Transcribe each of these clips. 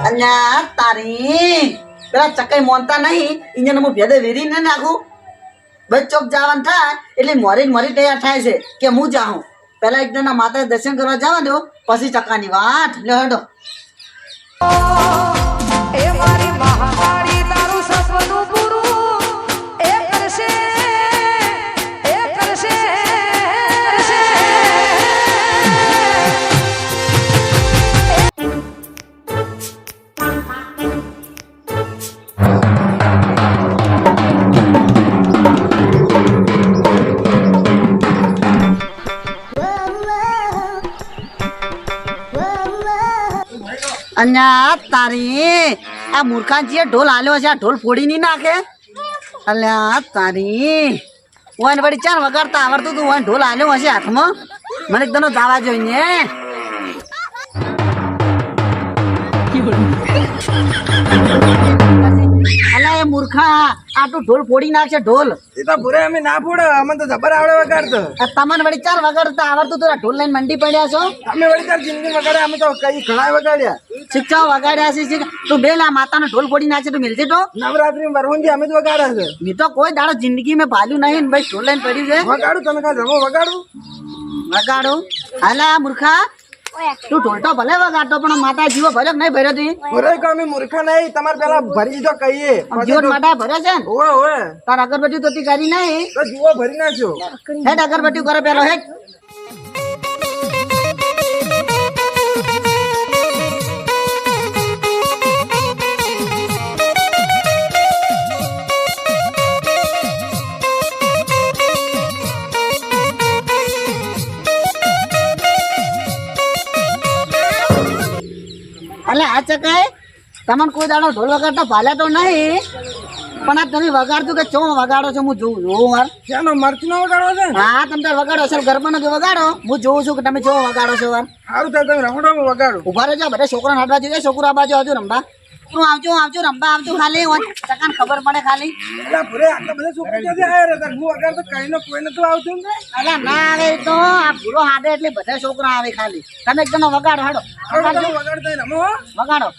અલ્યા તારી પેલા ચકાઈ મોનતા નહીં ઇન્જન હું ભેદે વેરી ન નાખું બસ ચોક જવાનું થાય એટલે મોરી તૈયાર થાય છે કે હું જાઉં પેલા એક જણા માતા દર્શન કરવા જવા દો પછી ચકાની વાત લે હડો એ મારી મહાકાળી તારું સપનું પૂરું એ કરશે એ કરશે અલ્યા તારી આ મૂર્ખાજીએ ઢોલ આલ્યો છે આ ઢોલ ફોડી નહીં નાખે અલ્યા તારી ઓન વળી ચાર વગાડતા આવડતું તું ઓન ઢોલ આલ્યો હશે હાથમાં મને એકદમ દાવા જોઈને અલ્યા એ મૂર્ખા આટલું ઢોલ ફોડી નાખશે ઢોલ એ તો પૂરે અમે ના ફોડે અમને તો જબર આવડે વગાડતો તમને વળી ચાર વગાડતા આવડતું તું ઢોલ લઈને મંડી પડ્યા છો અમે વળી તાર જિંદગી વગાડે અમે તો કઈ ઘણા વગાડ્યા શિક્ષાઓ વગાડ્યા છે તું બે લા માતાનો ઢોલ ફોડી નાખશે તું મિલશે તો નવરાત્રી વરહુંજી અમે તો વગાડ્યા છે મેં તો કોઈ દાડો જિંદગી મેં ભાલ્યું નહીં ભાઈ ઢોલ લઈને પડ્યું છે વગાડું તમે કાલ રમો વગાડું વગાડો હાલા મૂર્ખા તું ઢોલ તો ભલે વગાડતો પણ માતા જીવો ભર્યો કે નહીં ભર્યો તી પૂરે કો અમે મૂર્ખા નહીં તમારે પેલા ભરી દીધો કહીએ જીવન માતા ભર્યો છે ને ઓવે ઓવે તાર અગરબત્તી તો તી કરી નહીં તો જુઓ ભરી નાખ્યો હેડ અગરબત્તી કરે પેલો હેડ અલે આ ચકાય તમને કોઈ દાડો ઢોલ વગાડતા ભાલે તો નહીં પણ આ તમે વગાડતું કે ચો વગાડો છો હું જોઉં વાર ક્યાંનો મરચનો વગાડવો છે હા તમે તાર વગાડો અસલ ગરબાનો કે વગાડો હું જોઉં છું કે તમે ચો વગાડો છો વાર સારું થાય તમે રમડો વગાડું ઉભા રહેજો બધા છોકરા હાડવા જોઈએ છોકરો આ બાજુ આવજો રંબા તું આવજો રંબા આવજો ખાલી ચકાને ખબર પડે ખાલી એટલે પૂરે આટલા બધા છોકરા ક્યાંથી આવ્યા હતા હું વગાડતો કઈ નો કોઈ નતું આવતું અલા ના આવે તો આ ભૂરો હાડે એટલે બધા છોકરા આવે ખાલી તમે એકદમ વગાડો હાડો વગાડતા રમો વગાડો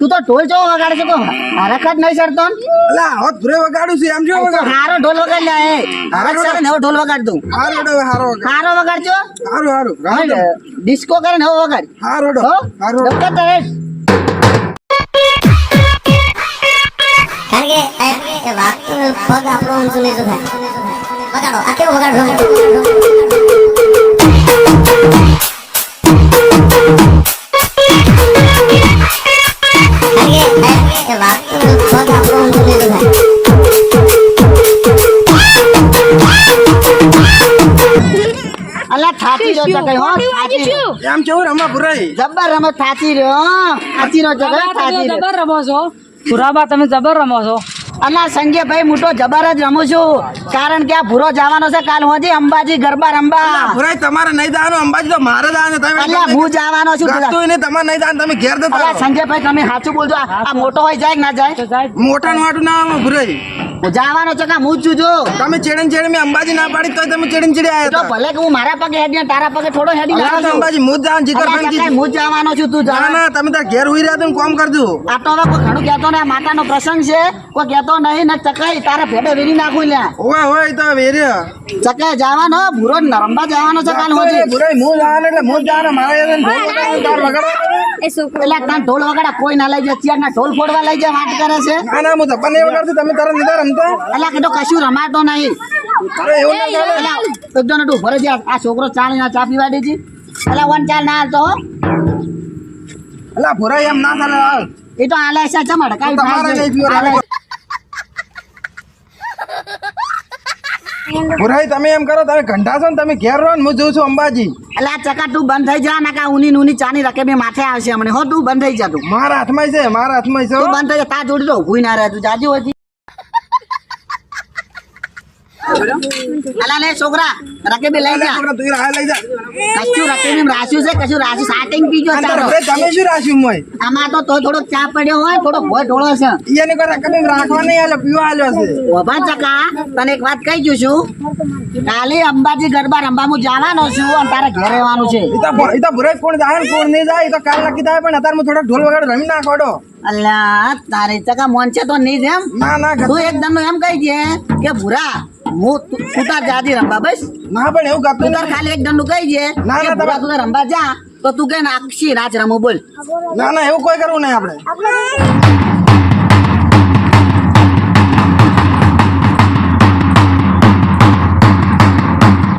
તું તો ઢોલ જો વગાડે છે તો હરખ જ નહીં ચડતો અલા હવે પૂરે વગાડું છું એમ જો વગાડ હારો ઢોલ વગાડ લે હરખ ચડે ને ઢોલ વગાડ દઉં હારો હારો વગાડજો હારું ડિસ્કો કરે ને વગાડ હારો કારણ કે કારણ કે વાગતું પગ આપણો ઊંચું નીચું થાય વગાડો આ કેવું વગાડો વાગતું પગ આપણો ઊંચું નીચું થાય અલા થાચી રહ્યો છે કઈ હો થાચી એમ કેવું રમા ભુરાઈ જબર રમત થાચી રહ્યો થાચી રહ્યો છે થાચી રહ્યો જબર રમો છો પુરાબા તમે જબર રમો છો અલા સંજય ભાઈ હું તો જબર જ રમું છું કારણ કે આ ભૂરો જવાનો છે કાલ હોજી અંબાજી ગરબા રમવા ભુરાઈ તમારે નહીં દાવાનું અંબાજી તો મારે દાવાનું તમે અલા હું જવાનો છું ગાતું નહીં તમારે નહીં દાવાનું તમે ઘેર અલા દેતા સંજય ભાઈ તમે સાચું બોલજો આ મોટો હોય જાય કે ના જાય મોટા નું વાટું ના આવે ભુરાઈ હું જવાનો છે કા હું જ છું જો તમે ચેડન મેં અંબાજી ના પાડી તો તમે ચેડન ચેડે તો આવ્યા ભલે કે હું મારા પગે હેડી તારા પગે થોડો હેડી હતા નાખું છું. અંબાજી મુજ જાન જીગર અલા ખાન કાકા, હું જ જવાનો છું તું ના જા ના તમે તાર ઘેર હોઈ રહ્યા તો કોમ કરજો આ તો હવે કોઈ ઘણું કહેતો ને માતાનો પ્રસંગ છે કોઈ કહેતો નહીં ને ચકાઈ તારા ભેડે વેરી નાખું લ્યા ઓય ઓય તો વેરે ચકાઈ જવાનો ભૂરો જ નરંબા જવાનો છે કાલ હોજી ભુરાઈ મુજ જાન એટલે મુજ જાન મારે ઢોલ વગાડવાનું તાર વગાડવાનું પેલા તાર ઢોલ વગાડા કોઈ ના લઈ જાય ચિયાર ના ઢોલ ફોડવા લઈ જાય વાત કરે છે ના ના હું ધપ્પા નહીં વગાડતું તમે તારા નીધા રમતા અલા કે તો કશું રમાતો નહીં અરે એવું ના ચાલે અલા એકદમ તું ભરે છે આ છોકરો ચા પીવા દે છે અલા વન ચાલ ના હાલતો હો. અલા ભુરાઈ એમ ના ચાલે એ તો આલે છે ચમડ કાઈ તમારે નહીં પીવડાવે. ભુરાઈ તમે એમ કરો, તમે ઘંટા છો ને તમે ઘેર રહો ને હું જોઉં છું અંબાજી. એટલે આ ચકા તું બંધ થઈ જા ના કા ઊની ઊની ચાની રકે બે માથે આવશે હમણે હો તું બંધ થઈ જા તું મારા હાથમાં છે, મારા હાથમાં છે હો. તું બંધ થઈ જા તા જોડી તો ઊભું ના રહે તું જાજી હોય અલા લે છોકરા રકે બે લઈ જા છોકરા, તું આ લઈ જા. કશું રકે બેમ રાખ્યું છે કશું રાખ્યું સાટિંગ પીજો ચાલો ભુરાઈ, તમે શું રાખ્યું મોય? આમાં તો થોડોક ચા પડ્યો હોય થોડોક ભોય ઢોળો છે એને કોઈ રકમ રાખવા નહીં આલ્યો, પીવા આલ્યો છે. ઓભા ચકા તને એક વાત કહી દઉં છું કાલે અંબાજી ગરબા રમવામાં જવાનો છું અને તારે ઘરે રહેવાનું છે ઈ તો ભુરાઈ કોણ જાય ને કોણ નહીં જાય ઈ તો કાલ નક્કી થાય, પણ અત્યારે હું થોડોક ઢોલ વગાડ રમી નાખોડો. અલ્લા તારે ચકા મોન છે તો નહીં જ એમ ના ના તું એકદમ એમ કહી દે કે ભૂરા તું તાર જાતી રમવા બસ ના, પણ એવું તું કરતું તાર ખાલી એક દંડું કહી દે ના, કે ના, ભૂરા તું તાર રમવા જા તો તું કે આખી રાત રમું બોલ ના ના એવું કોઈ કરવું નહીં આપણે.